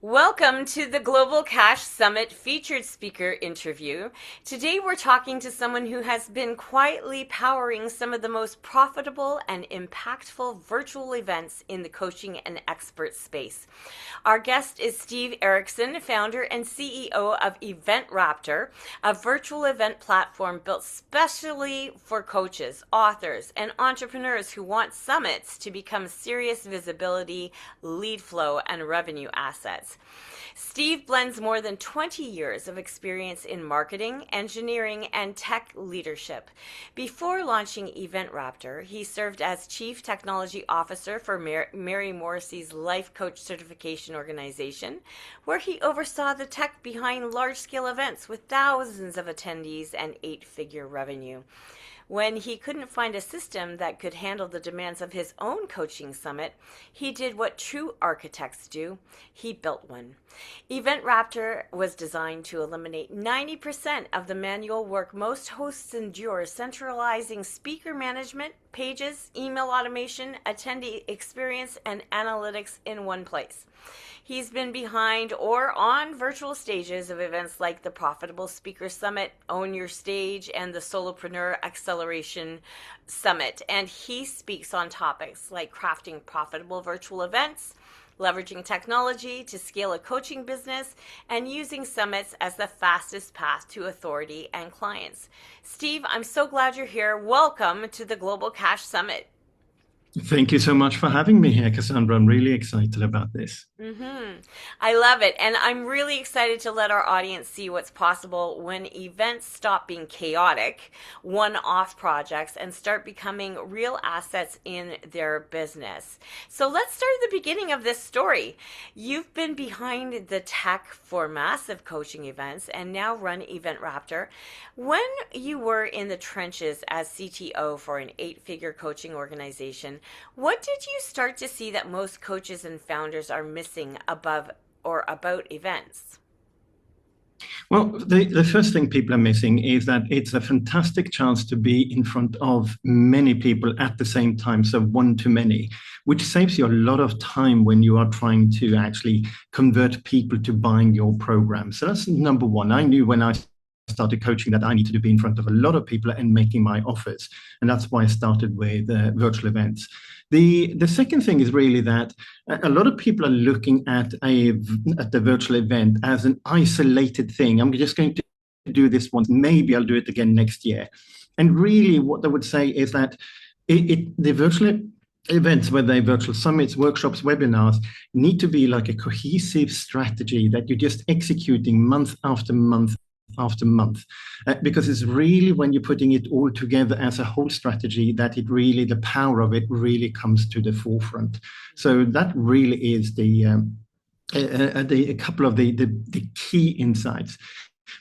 Welcome to the Global Cash Summit featured speaker interview. Today we're talking to someone who has been quietly powering some of the most profitable and impactful virtual events in the coaching and expert space. Our guest is Steve Eriksen, founder and CEO of EventRaptor, a virtual event platform built specially for coaches, authors, and entrepreneurs who want summits to become serious visibility, lead flow, and revenue assets. Steve blends more than 20 years of experience in marketing, engineering, and tech leadership. Before launching EventRaptor, he served as Chief Technology Officer for Mary Morrissey's Life Coach Certification Organization, where he oversaw the tech behind large-scale events with thousands of attendees and eight-figure revenue. When he couldn't find a system that could handle the demands of his own coaching summit, he did what true architects do. He built one. EventRaptor was designed to eliminate 90% of the manual work most hosts endure, centralizing speaker management, pages, email automation, attendee experience, and analytics in one place. He's been behind or on virtual stages of events like the Profitable Speaker Summit, Own Your Stage, and the Solopreneur Acceleration Summit. And he speaks on topics like crafting profitable virtual events, leveraging technology to scale a coaching business, and using summits as the fastest path to authority and clients. Steve, I'm so glad you're here. Welcome to the Global Cash Summit. Thank you so much for having me here, Cassandra. I'm really excited about this. I love it. And I'm really excited to let our audience see what's possible when events stop being chaotic, one-off projects, and start becoming real assets in their business. So let's start at the beginning of this story. You've been behind the tech for massive coaching events and now run EventRaptor. When you were in the trenches as CTO for an eight-figure coaching organization, what did you start to see that most coaches and founders are missing above or about events? Well, the first thing people are missing is that it's a fantastic chance to be in front of many people at the same time, so one to many, which saves you a lot of time when you are trying to actually convert people to buying your program. So that's number one. I knew when I started coaching that I needed to be in front of a lot of people and making my offers. And that's why I started with virtual events. The second thing is really that a lot of people are looking at the virtual event as an isolated thing. I'm just going to do this once. Maybe I'll do it again next year. And really what I would say is that the virtual events, whether they're virtual summits, workshops, webinars, need to be like a cohesive strategy that you're just executing month after month after month, because it's really when you're putting it all together as a whole strategy that the power of it really comes to the forefront. So that really is a couple of the key insights.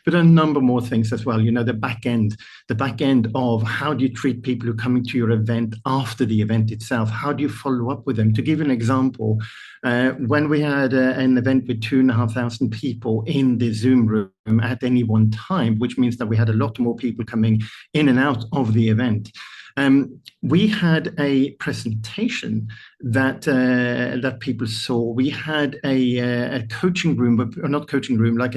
But a number more things as well. The back end of how do you treat people who are coming to your event after the event itself? How do you follow up with them? To give an example, when we had an event with 2,500 people in the Zoom room at any one time, which means that we had a lot more people coming in and out of the event. We had a presentation that people saw. We had a coaching room, or not coaching room, like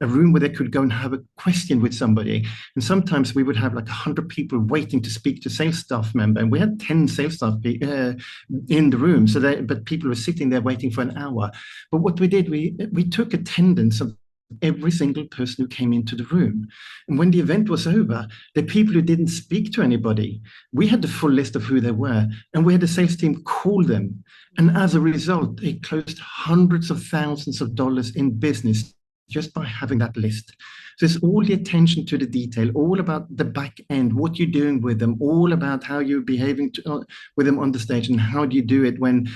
a room where they could go and have a question with somebody. And sometimes we would have like 100 people waiting to speak to a sales staff member. And we had 10 sales staff in the room. But people were sitting there waiting for an hour. But what we did, we took attendance of every single person who came into the room. And when the event was over, the people who didn't speak to anybody, we had the full list of who they were. And we had the sales team call them. And as a result, they closed hundreds of thousands of dollars in business just by having that list. So it's all the attention to the detail, all about the back end, what you're doing with them, all about how you're behaving with them on the stage, and how do you do it when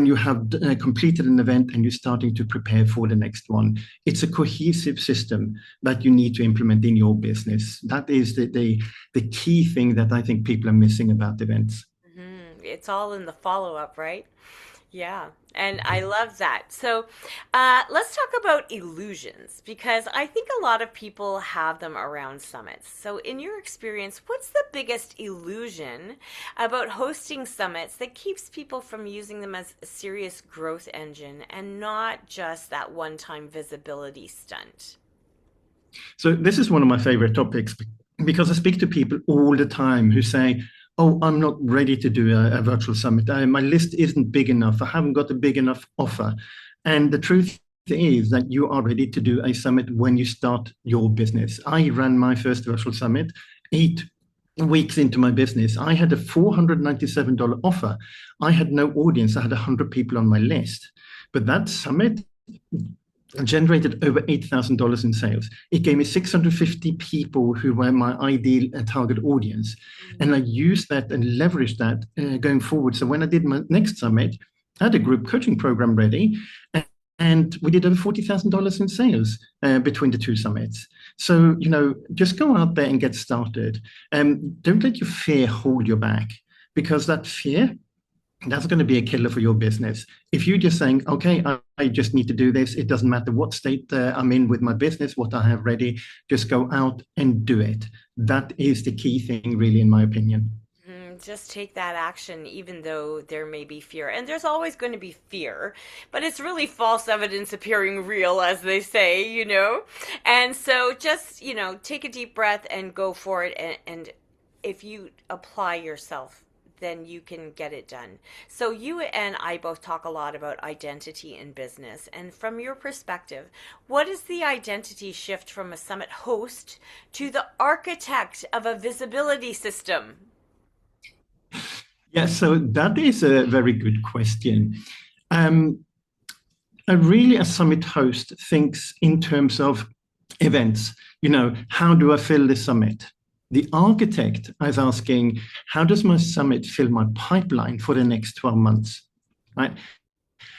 you have completed an event and you're starting to prepare for the next one. It's a cohesive system that you need to implement in your business. That is the key thing that I think people are missing about events. It's all in the follow-up, right? Yeah, and I love that. So let's talk about illusions because I think a lot of people have them around summits. So, in your experience, what's the biggest illusion about hosting summits that keeps people from using them as a serious growth engine and not just that one-time visibility stunt? So this is one of my favorite topics because I speak to people all the time who say, "Oh, I'm not ready to do a virtual summit. My list isn't big enough. I haven't got a big enough offer." And the truth is that you are ready to do a summit when you start your business. I ran my first virtual summit 8 weeks into my business. I had a $497 offer. I had no audience. I had 100 people on my list. But that summit generated over $8,000 in sales. It gave me 650 people who were my ideal target audience. And I used that and leveraged that going forward. So when I did my next summit, I had a group coaching program ready, and we did over $40,000 in sales between the two summits. So, just go out there and get started. Don't let your fear hold you back, because that fear, that's going to be a killer for your business. If you're just saying, okay, I just need to do this, it doesn't matter what state I'm in with my business, what I have ready, just go out and do it. That is the key thing, really, in my opinion. Just take that action, even though there may be fear. And there's always going to be fear, but it's really false evidence appearing real, as they say. And so just, take a deep breath and go for it. And if you apply yourself, then you can get it done. So you and I both talk a lot about identity in business. And from your perspective, what is the identity shift from a summit host to the architect of a visibility system? Yeah, so that is a very good question. Um, really, a summit host thinks in terms of events. How do I fill the summit? The architect is asking, how does my summit fill my pipeline for the next 12 months? Right?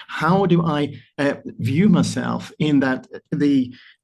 How do I view myself in that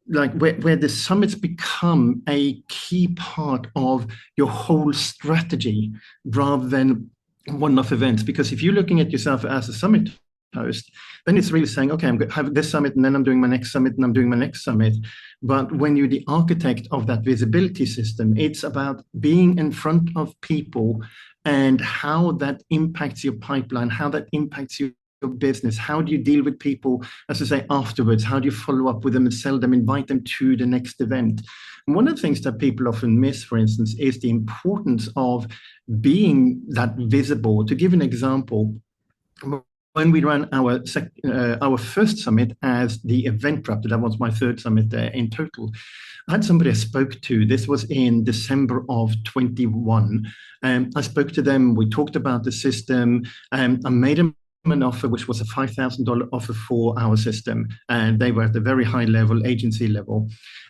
where the summits become a key part of your whole strategy rather than one-off events? Because if you're looking at yourself as a summit host, then it's really saying, okay, I'm going to have this summit and then I'm doing my next summit and I'm doing my next summit. But when you're the architect of that visibility system, it's about being in front of people and how that impacts your pipeline, how that impacts your business. How do you deal with people, as I say, afterwards? How do you follow up with them and sell them, invite them to the next event? And one of the things that people often miss, for instance, is the importance of being that visible. To give an example, when we ran our first summit as the EventRaptor, that was my third summit in total, I had somebody I spoke to. This was in December of 21. I spoke to them. We talked about the system. I made them an offer, which was a $5,000 offer for our system. And they were at a very high level, agency level.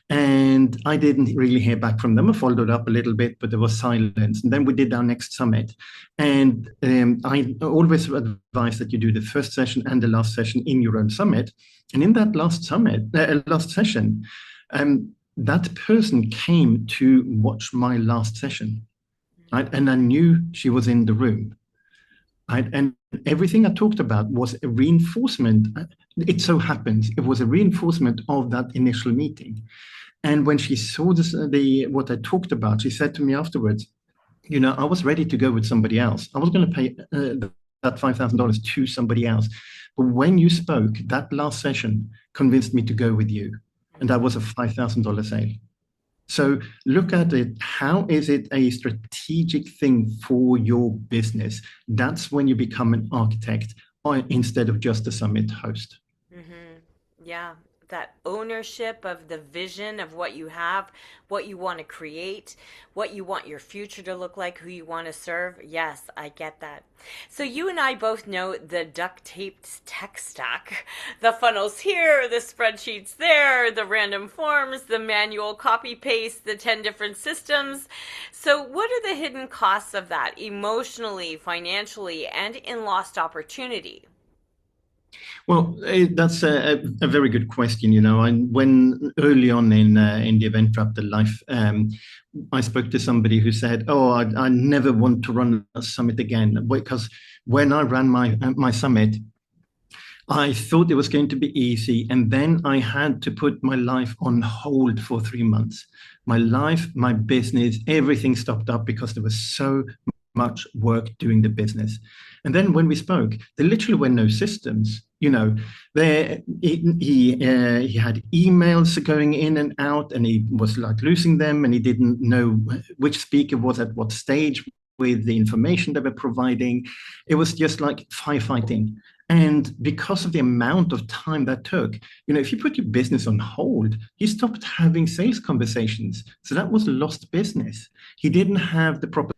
And I didn't really hear back from them. I followed up a little bit, but there was silence. And then we did our next summit. And I always advise that you do the first session and the last session in your own summit. And in that last session, that person came to watch my last session, right? And I knew she was in the room. Right? And everything I talked about was a reinforcement. It so happens it was a reinforcement of that initial meeting. And when she saw what I talked about, she said to me afterwards, I was ready to go with somebody else. I was going to pay that $5,000 to somebody else. But when you spoke, that last session convinced me to go with you. And that was a $5,000 sale. So look at it. How is it a strategic thing for your business? That's when you become an architect instead of just a summit host. Mm-hmm. Yeah, that ownership of the vision of what you have, what you want to create, what you want your future to look like, who you want to serve. Yes, I get that. So you and I both know the duct-taped tech stack. The funnels here, the spreadsheets there, the random forms, the manual copy-paste, the 10 different systems. So what are the hidden costs of that emotionally, financially, and in lost opportunity? Well, that's a very good question. And when early on in the EventRaptor life, I spoke to somebody who said, "Oh, I never want to run a summit again," because when I ran my summit, I thought it was going to be easy, and then I had to put my life on hold for 3 months. My life, my business, everything stopped up because there was so much work doing the business. And then when we spoke, there literally were no systems. There he had emails going in and out, and he was like losing them, and he didn't know which speaker was at what stage with the information they were providing. It was just like firefighting. And because of the amount of time that took, if you put your business on hold, he stopped having sales conversations. So that was lost business. He didn't have the proper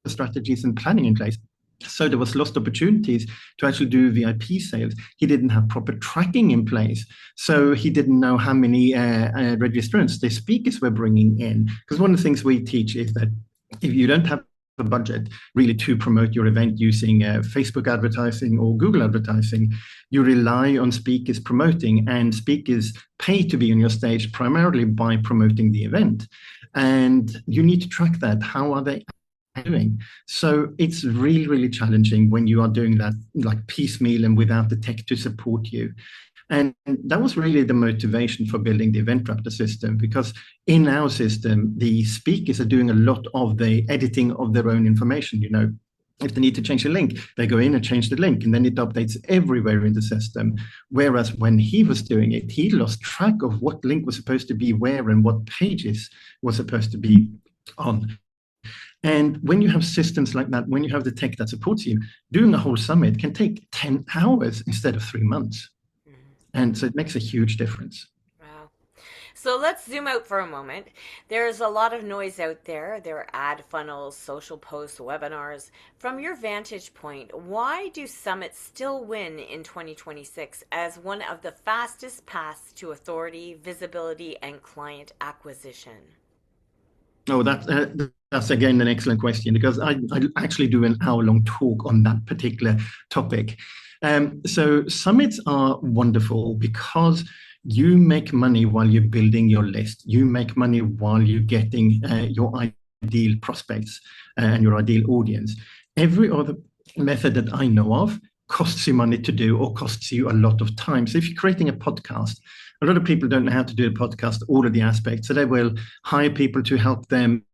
strategies and planning in place. So there was lost opportunities to actually do VIP sales. He didn't have proper tracking in place. So he didn't know how many registrants the speakers were bringing in. Because one of the things we teach is that if you don't have a budget really to promote your event using Facebook advertising or Google advertising, you rely on speakers promoting, and speakers pay to be on your stage primarily by promoting the event. And you need to track that. How are they doing? So it's really, really challenging when you are doing that like piecemeal and without the tech to support you. And that was really the motivation for building the EventRaptor system, because in our system, the speakers are doing a lot of the editing of their own information. If they need to change the link, they go in and change the link, and then it updates everywhere in the system. Whereas when he was doing it, he lost track of what link was supposed to be where and what pages was supposed to be on. And when you have systems like that, when you have the tech that supports you, doing a whole summit can take 10 hours instead of 3 months. And so it makes a huge difference. Wow. So let's zoom out for a moment. There's a lot of noise out there. There are ad funnels, social posts, webinars. From your vantage point, why do summits still win in 2026 as one of the fastest paths to authority, visibility, and client acquisition? Oh, that's again an excellent question, because I actually do an hour-long talk on that particular topic. So summits are wonderful because you make money while you're building your list. You make money while you're getting your ideal prospects and your ideal audience. Every other method that I know of costs you money to do or costs you a lot of time. So if you're creating a podcast, a lot of people don't know how to do a podcast, all of the aspects. So they will hire people to help them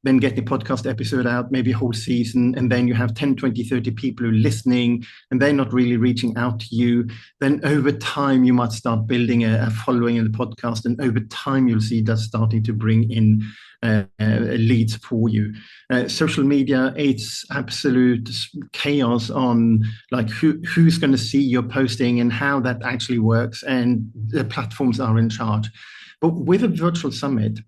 then get the podcast episode out, maybe a whole season, and then you have 10, 20, 30 people who are listening, and they're not really reaching out to you. Then over time, you might start building a following in the podcast, and over time, you'll see that starting to bring in leads for you. Social media, it's absolute chaos on like who's going to see your posting and how that actually works, and the platforms are in charge. But with a virtual summit,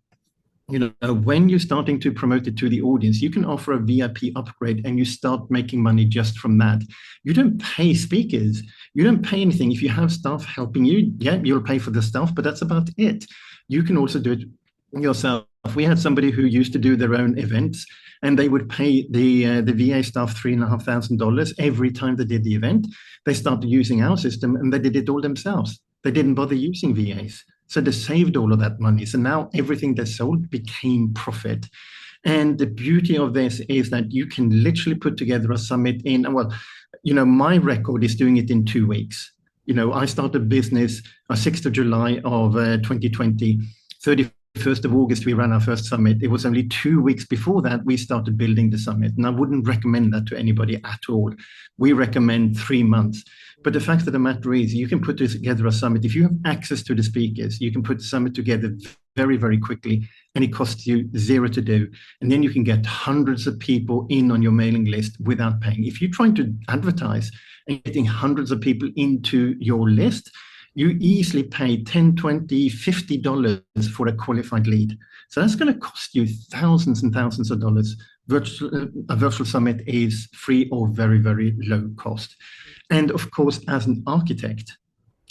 when you're starting to promote it to the audience, you can offer a VIP upgrade and you start making money just from that. You don't pay speakers. You don't pay anything. If you have staff helping you, yeah, you'll pay for the staff, but that's about it. You can also do it yourself. We had somebody who used to do their own events, and they would pay the VA staff $3,500 every time they did the event. They started using our system and they did it all themselves. They didn't bother using VAs. So they saved all of that money. So now everything they sold became profit. And the beauty of this is that you can literally put together a summit in, my record is doing it in 2 weeks. I started business on 6th of July of 2020, 31st of August, we ran our first summit. It was only 2 weeks before that we started building the summit. And I wouldn't recommend that to anybody at all. We recommend 3 months. But the fact of the matter is, you can put together a summit. If you have access to the speakers, you can put the summit together very, very quickly, and it costs you zero to do. And then you can get hundreds of people in on your mailing list without paying. If you're trying to advertise and getting hundreds of people into your list, you easily pay $10, $20, $50 for a qualified lead. So that's going to cost you thousands and thousands of dollars. A virtual summit is free or very, very low cost. And of course, as an architect,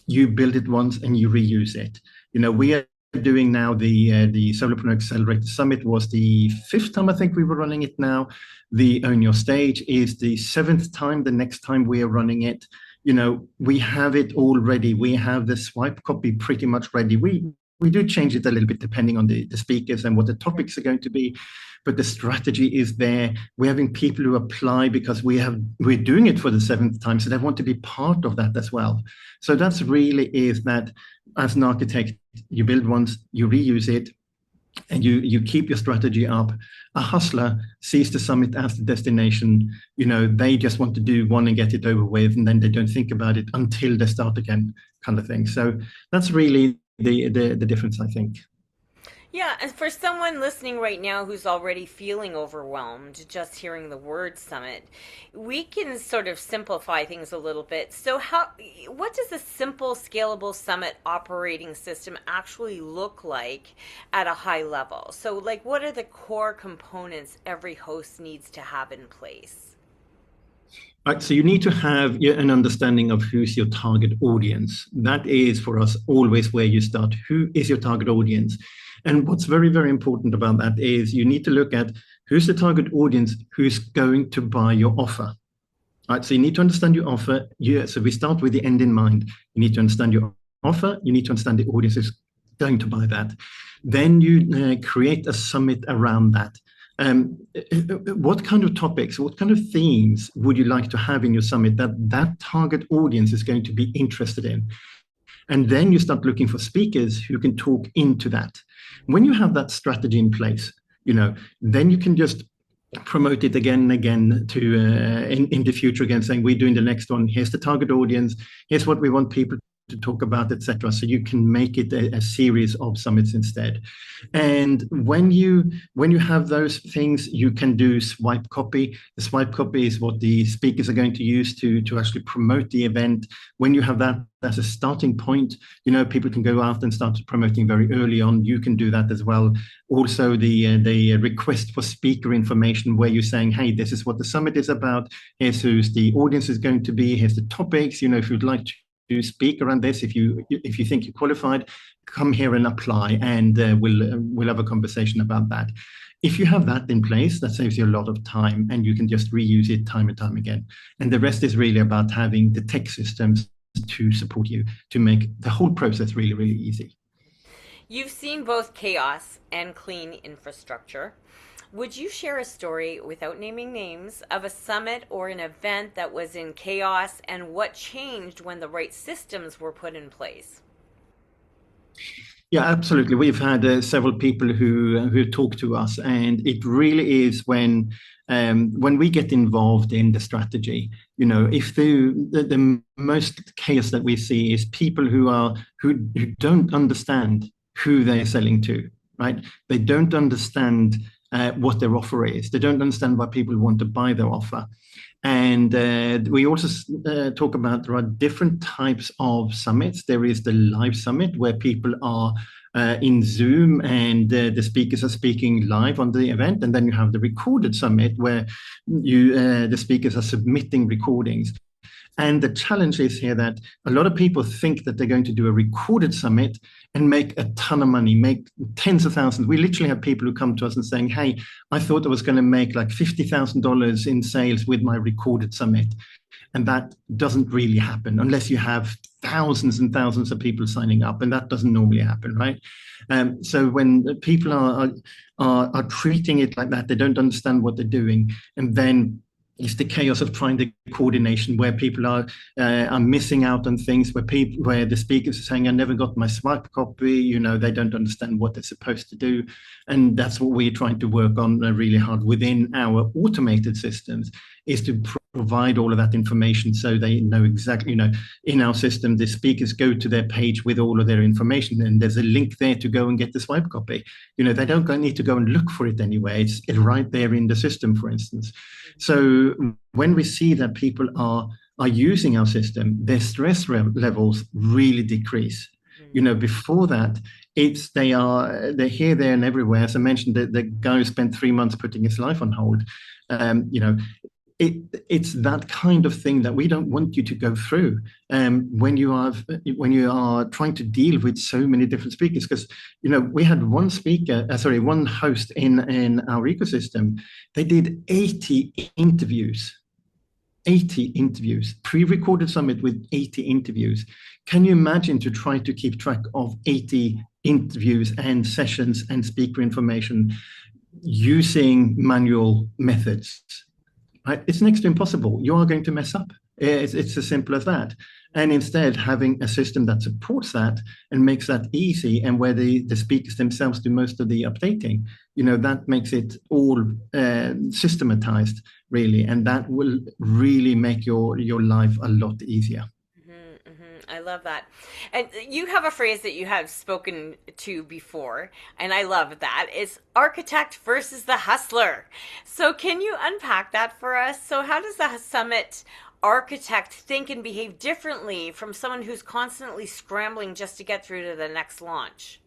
you build it once and you reuse it. We are doing now the Solopreneur Accelerator Summit was the 5th time I think we were running it now. The Own Your Stage is the 7th time, the next time we are running it. We have it all ready. We have the swipe copy pretty much ready. We we do change it a little bit depending on the speakers and what the topics are going to be. But the strategy is there. We're having people who apply because we're doing it for the 7th time, so they want to be part of that as well. So that's really is that as an architect, you build once, you reuse it, and you keep your strategy up. A hustler sees the summit as the destination. They just want to do one and get it over with, and then they don't think about it until they start again, kind of thing. So that's really the difference, I think. Yeah, and for someone listening right now who's already feeling overwhelmed just hearing the word summit, we can sort of simplify things a little bit. So what does a simple scalable summit operating system actually look like at a high level? So like what are the core components every host needs to have in place? Right, so you need to have an understanding of who's your target audience. That is for us always where you start. Who is your target audience? And what's very, very important about that is you need to look at who's the target audience who's going to buy your offer. Right, so you need to understand your offer. So we start with the end in mind. You need to understand your offer. You need to understand the audience who's going to buy that. Then you create a summit around that. What kind of topics, what kind of themes would you like to have in your summit that target audience is going to be interested in? And then you start looking for speakers who can talk into that. When you have that strategy in place, then you can just promote it again and again to in the future again, saying we're doing the next one. Here's the target audience. Here's what we want people to talk about, etc. So you can make it a series of summits instead. And when you have those things, you can do swipe copy. The swipe copy is what the speakers are going to use to actually promote the event. When you have that as a starting point, people can go out and start promoting very early on. You can do that as well. Also, the request for speaker information, where you're saying, hey, this is what the summit is about. Here's who the audience is going to be. Here's the topics. If you'd like to speak around this, if you think you're qualified, come here and apply, and we'll have a conversation about that. If you have that in place, that saves you a lot of time, and you can just reuse it time and time again. And the rest is really about having the tech systems to support you to make the whole process really, really easy. You've seen both chaos and clean infrastructure. Would you share a story, without naming names, of a summit or an event that was in chaos and what changed when the right systems were put in place? Yeah, absolutely. We've had several people who talk to us, and it really is when we get involved in the strategy. If the most chaos that we see is people who don't understand who they're selling to, right? They don't understand what their offer is. They don't understand why people want to buy their offer. And we also talk about there are different types of summits. There is the live summit where people are in Zoom and the speakers are speaking live on the event. And then you have the recorded summit where the speakers are submitting recordings. And the challenge is here that a lot of people think that they're going to do a recorded summit and make a ton of money, make tens of thousands. We literally have people who come to us and saying, hey, I thought I was going to make like $50,000 in sales with my recorded summit. And that doesn't really happen unless you have thousands and thousands of people signing up. And that doesn't normally happen, right? So when people are treating it like that, they don't understand what they're doing. And then it's the chaos of trying the coordination where people are missing out on things, where the speakers are saying, I never got my swipe copy, they don't understand what they're supposed to do. And that's what we're trying to work on really hard within our automated systems, is to provide all of that information so they know exactly, in our system, the speakers go to their page with all of their information, and there's a link there to go and get the swipe copy. They don't need to go and look for it anyway. It's right there in the system, for instance. So when we see that people are using our system, their stress levels really decrease. Before that, they're here, there, and everywhere. As I mentioned, the guy who spent 3 months putting his life on hold. It's that kind of thing that we don't want you to go through when you are trying to deal with so many different speakers. Because we had one host in our ecosystem. They did 80 interviews, pre-recorded summit with 80 interviews. Can you imagine to try to keep track of 80 interviews and sessions and speaker information using manual methods, right? It's next to impossible. You are going to mess up. It's as simple as that. And instead, having a system that supports that and makes that easy, and where the speakers themselves do most of the updating, that makes it all systematized, really. And that will really make your life a lot easier. I love that. And you have a phrase that you have spoken to before, and I love that. It's architect versus the hustler. So can you unpack that for us? So how does the summit architect think and behave differently from someone who's constantly scrambling just to get through to the next launch?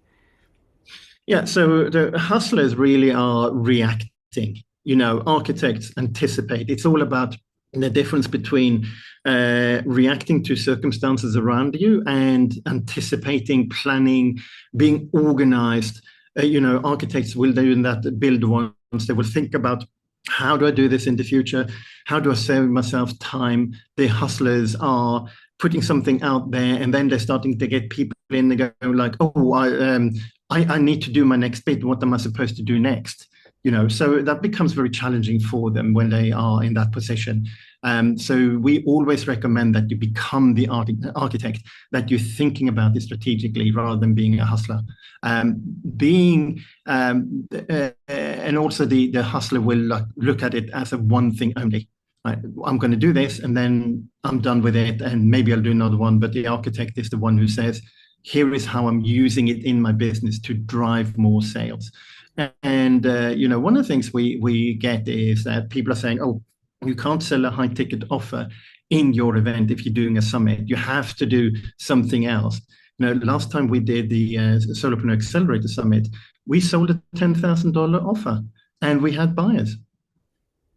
Yeah, so the hustlers really are reacting. Architects anticipate. It's all about the difference between reacting to circumstances around you and anticipating, planning, being organized. Architects will do that, build once. They will think about, how do I do this in the future? How do I save myself time? The hustlers are putting something out there, and then they're starting to get people in. They go like, "Oh, I need to do my next bit. What am I supposed to do next?" So that becomes very challenging for them when they are in that position. So we always recommend that you become the architect, that you're thinking about it strategically rather than being a hustler. And also the hustler will look at it as a one thing only. Right? I'm going to do this and then I'm done with it, and maybe I'll do another one. But the architect is the one who says, here is how I'm using it in my business to drive more sales. And one of the things we get is that people are saying, "Oh, you can't sell a high ticket offer in your event if you're doing a summit. You have to do something else." Last time we did the Solopreneur Accelerator Summit, we sold a $10,000 offer, and we had buyers.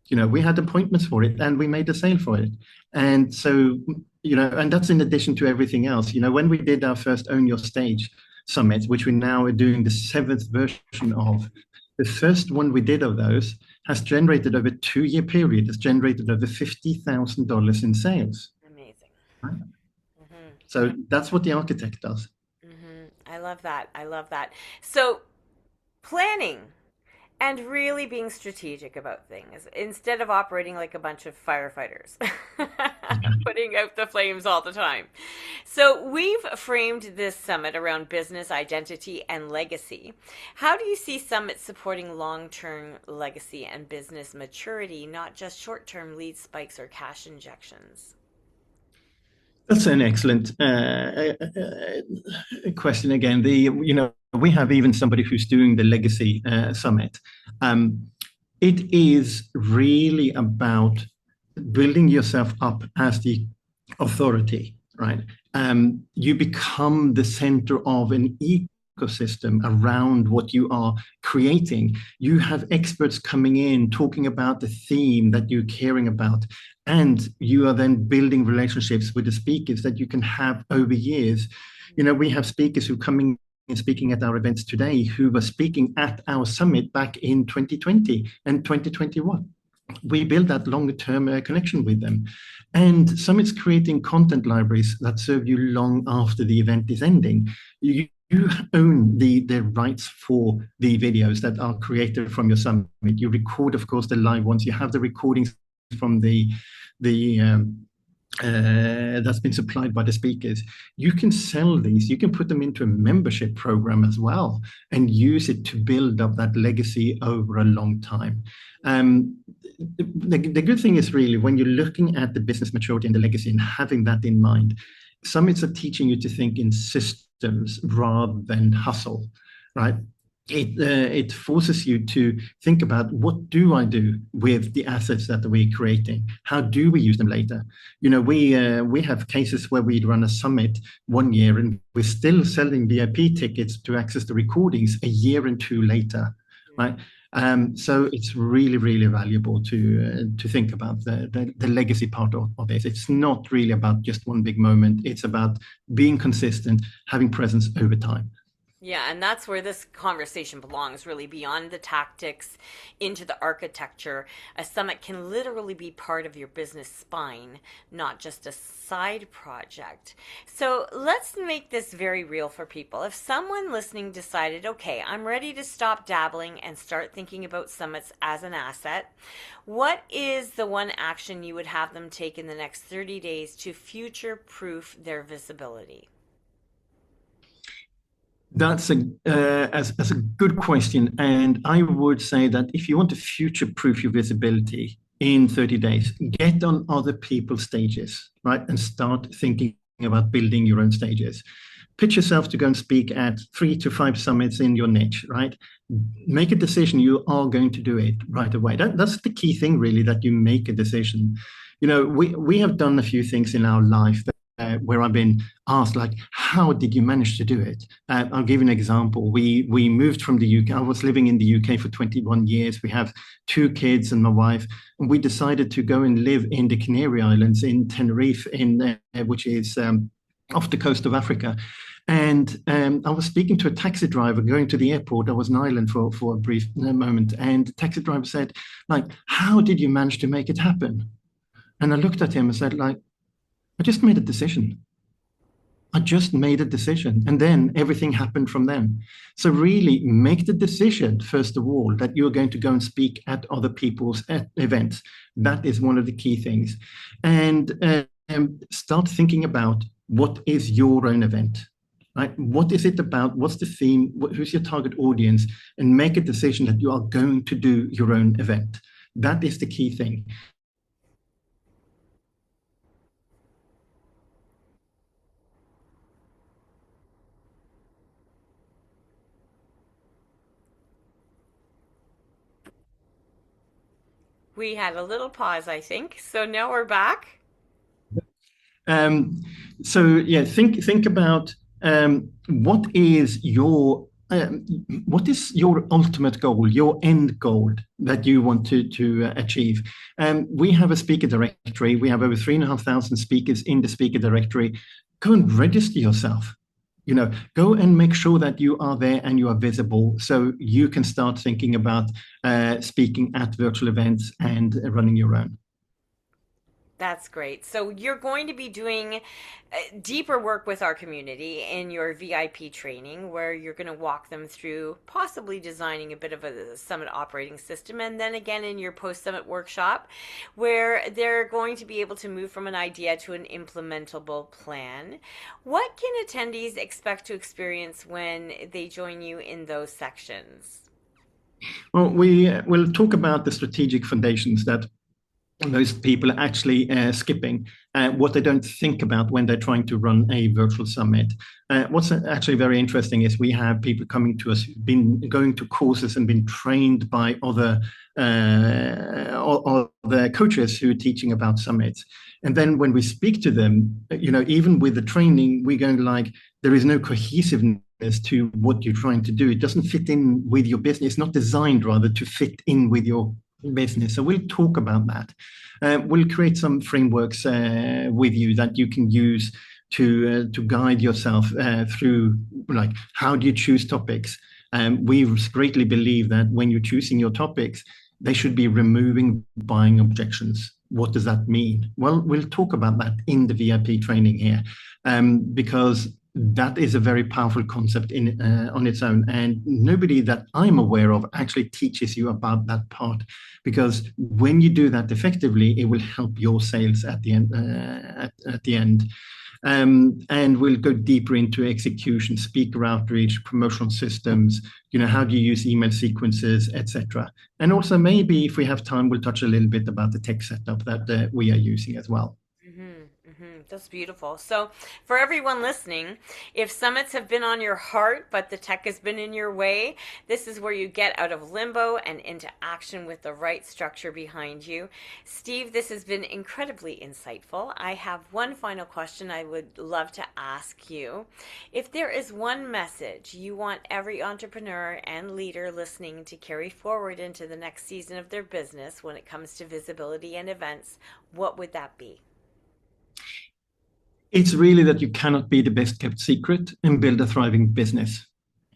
We had appointments for it, and we made a sale for it. And so, and that's in addition to everything else. When we did our first Own Your Stage Summit, which we now are doing the 7th version of, the first one we did of those has generated over a 2-year period, has generated over $50,000 in sales. Amazing. Right? So that's what the architect does. I love that. I love that. So planning and really being strategic about things instead of operating like a bunch of firefighters, putting out the flames all the time. So we've framed this summit around business identity and legacy. How do you see summit supporting long-term legacy and business maturity, not just short-term lead spikes or cash injections? That's an excellent question again. We have even somebody who's doing the legacy summit. It is really about building yourself up as the authority, right? You become the center of an ecosystem around what you are creating. You have experts coming in talking about the theme that you're caring about, and you are then building relationships with the speakers that you can have over years. We have speakers who are coming and speaking at our events today who were speaking at our summit back in 2020 and 2021. We build that longer-term connection with them. And Summit's creating content libraries that serve you long after the event is ending. You own the rights for the videos that are created from your summit. You record, of course, the live ones. You have the recordings from the that's been supplied by the speakers. You can sell these. You can put them into a membership program as well and use it to build up that legacy over a long time. The good thing is really when you're looking at the business maturity and the legacy and having that in mind, summits are teaching you to think in systems rather than hustle, right? It forces you to think about, what do I do with the assets that we're creating? How do we use them later? We have cases where we'd run a summit one year and we're still selling VIP tickets to access the recordings a year and 2 later, right? So it's really, really valuable to think about the legacy part of this. It's not really about just one big moment. It's about being consistent, having presence over time. Yeah, and that's where this conversation belongs, really beyond the tactics into the architecture. A summit can literally be part of your business spine, not just a side project. So let's make this very real for people. If someone listening decided, okay, I'm ready to stop dabbling and start thinking about summits as an asset, what is the one action you would have them take in the next 30 days to future proof their visibility? That's a good question. And I would say that if you want to future-proof your visibility in 30 days, get on other people's stages, right? And start thinking about building your own stages. Pitch yourself to go and speak at 3 to 5 summits in your niche, right? Make a decision you are going to do it right away. That's the key thing, really, that you make a decision. We have done a few things in our life where I've been asked, like, how did you manage to do it? I'll give you an example. We moved from the UK. I was living in the UK for 21 years. We have 2 kids and my wife, and we decided to go and live in the Canary Islands in Tenerife, which is off the coast of Africa. And I was speaking to a taxi driver going to the airport. I was in Ireland for a brief moment, and the taxi driver said, like, how did you manage to make it happen? And I looked at him and said, like, I just made a decision. I just made a decision. And then everything happened from then. So really make the decision, first of all, that you're going to go and speak at other people's events. That is one of the key things. And start thinking about what is your own event, right? What is it about? What's the theme? Who's your target audience? And make a decision that you are going to do your own event. That is the key thing. We had a little pause, I think. So now we're back. Um, so yeah, think about what is your ultimate goal, your end goal that you want to achieve. We have a speaker directory. We have over 3,500 speakers in the speaker directory. Go and register yourself. Go and make sure that you are there and you are visible, so you can start thinking about speaking at virtual events and running your own. That's great. So you're going to be doing deeper work with our community in your VIP training, where you're going to walk them through possibly designing a bit of a summit operating system. And then again in your post summit workshop, where they're going to be able to move from an idea to an implementable plan. What can attendees expect to experience when they join you in those sections? Well, we will talk about the strategic foundations that most people are actually skipping, what they don't think about when they're trying to run a virtual summit. What's actually very interesting is we have people coming to us who've been going to courses and been trained by other coaches who are teaching about summits. And then when we speak to them, even with the training, we're going like, there is no cohesiveness to what you're trying to do. It doesn't fit in with your business. It's not designed, rather, to fit in with your business. So we'll talk about that. We'll create some frameworks with you that you can use to guide yourself through, like, how do you choose topics? We greatly believe that when you're choosing your topics, they should be removing buying objections. What does that mean? Well, we'll talk about that in the VIP training here, because that is a very powerful concept on its own, and nobody that I'm aware of actually teaches you about that part, because when you do that effectively, it will help your sales at the end. At the end. And we'll go deeper into execution, speaker outreach, promotional systems, how do you use email sequences, etc. And also, maybe if we have time, we'll touch a little bit about the tech setup that we are using as well. That's beautiful. So, for everyone listening, if summits have been on your heart, but the tech has been in your way, this is where you get out of limbo and into action with the right structure behind you. Steve, this has been incredibly insightful. I have one final question I would love to ask you. If there is one message you want every entrepreneur and leader listening to carry forward into the next season of their business when it comes to visibility and events, what would that be? It's really that you cannot be the best kept secret and build a thriving business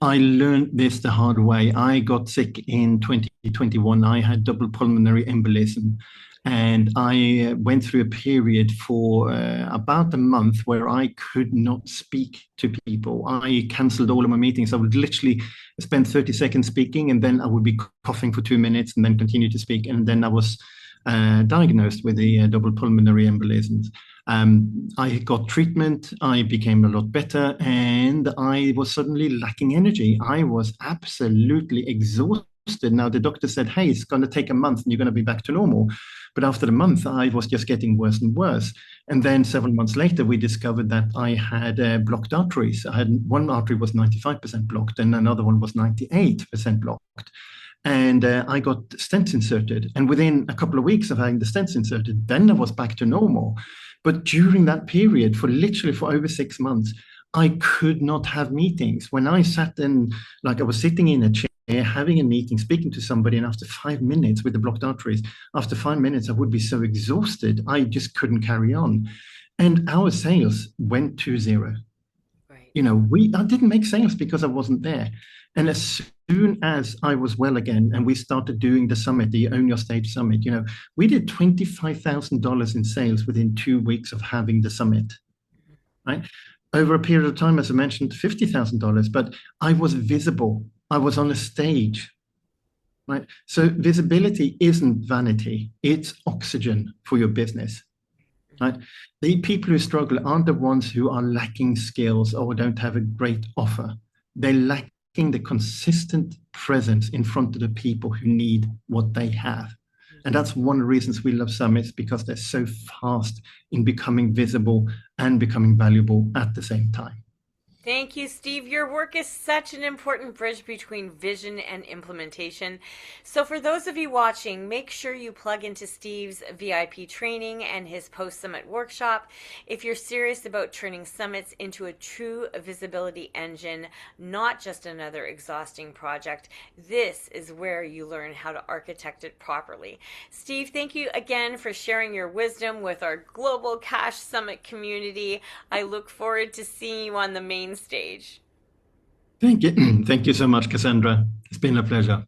I learned this the hard way. I got sick in 2021. I had double pulmonary embolism. And I went through a period for about a month where I could not speak to people. I canceled all of my meetings. I would literally spend 30 seconds speaking, and then I would be coughing for 2 minutes and then continue to speak. And then I was diagnosed with the double pulmonary embolisms. I got treatment, I became a lot better, and I was suddenly lacking energy. I was absolutely exhausted. Now, the doctor said, hey, it's going to take a month and you're going to be back to normal. But after the month, I was just getting worse and worse. And then several months later, we discovered that I had blocked arteries. I had one artery was 95% blocked, and another one was 98% blocked. And I got stents inserted. And within a couple of weeks of having the stents inserted, then I was back to normal. But during that period, for literally for over 6 months, I could not have meetings. When I sat in, like I was sitting in a chair, having a meeting, speaking to somebody, and after 5 minutes with the blocked arteries, after 5 minutes, I would be so exhausted, I just couldn't carry on. And our sales went to zero. Right. I didn't make sales because I wasn't there. And as soon as I was well again, and we started doing the summit, the Own Your Stage Summit, we did $25,000 in sales within 2 weeks of having the summit, right? Over a period of time, as I mentioned, $50,000, but I was visible. I was on a stage, right? So visibility isn't vanity. It's oxygen for your business. Right? The people who struggle aren't the ones who are lacking skills or don't have a great offer. They're lacking the consistent presence in front of the people who need what they have. And that's one of the reasons we love summits, because they're so fast in becoming visible and becoming valuable at the same time. Thank you, Steve. Your work is such an important bridge between vision and implementation. So for those of you watching, make sure you plug into Steve's VIP training and his post-summit workshop if you're serious about turning summits into a true visibility engine, not just another exhausting project. This is where you learn how to architect it properly. Steve, thank you again for sharing your wisdom with our Global Cash Summit community. I look forward to seeing you on the main stage. Thank you. Thank you so much, Cassandra. It's been a pleasure.